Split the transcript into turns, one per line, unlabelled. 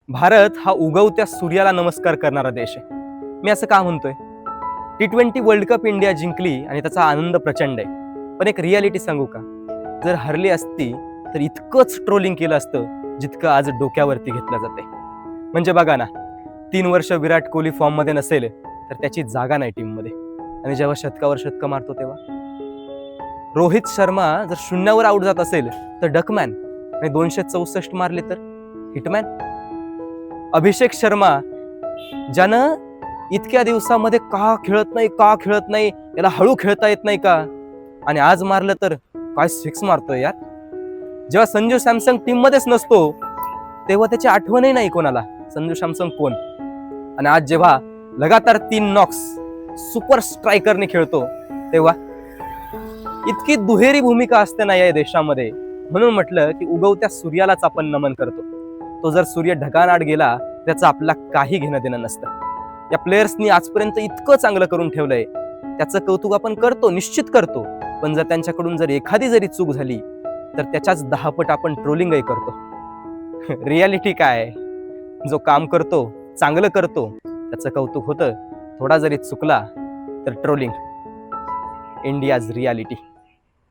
भारत हा उगवत्या सूर्याला नमस्कार करणारा देश आहे. मी असं का म्हणतोय? T20 वर्ल्ड कप इंडिया जिंकली आणि त्याचा आनंद प्रचंड आहे. पण एक रियालिटी सांगू का? जर हरली असती तर इतकंच ट्रोलिंग केलं असतं जितकं आज डोक्यावरती घेतलं जाते. म्हणजे बघा ना, 3 वर्ष विराट कोहली फॉर्म मध्ये नसेल तर त्याची जागा नाही टीम मध्ये, आणि जेव्हा शतकावर शतक मारतो तेव्हा रोहित शर्मा जर शून्यावर आउट जात असेल तर डकमॅन, आणि 264 मारले तर हिटमॅन. अभिषेक शर्मा ज्यानं इतक्या दिवसामध्ये का खेळत नाही, याला हळू खेळता येत नाही का, आणि आज मारलं तर काय 6 मारतोय यार. जेव्हा संजू सॅमसन टीम मध्येच नसतो तेव्हा त्याची आठवणही नाही कोणाला संजू सॅमसन कोण. आणि आज जेव्हा लगातार 3 नॉक्स सुपर स्ट्रायकरने खेळतो तेव्हा इतकी दुहेरी भूमिका असते ना या देशामध्ये. म्हणून म्हटलं की उगवत्या सूर्यालाच आपण नमन करतो. तो जर सूर्य ढगांआड गेला त्याचं आपला काही घेणं देणं नसतं. या प्लेयर्सनी आजपर्यंत इतकं चांगलं करून ठेवलंय, त्याचं कौतुक आपण करतो, निश्चित करतो. पण जर त्यांच्याकडून जर एखादी जरी चूक झाली तर त्याच्याच 10 पट आपण ट्रोलिंगही करतो. रियालिटी काय आहे? जो काम करतो, चांगलं करतो, त्याचं कौतुक होतं. थोडा जरी चुकला तर ट्रोलिंग. India's reality.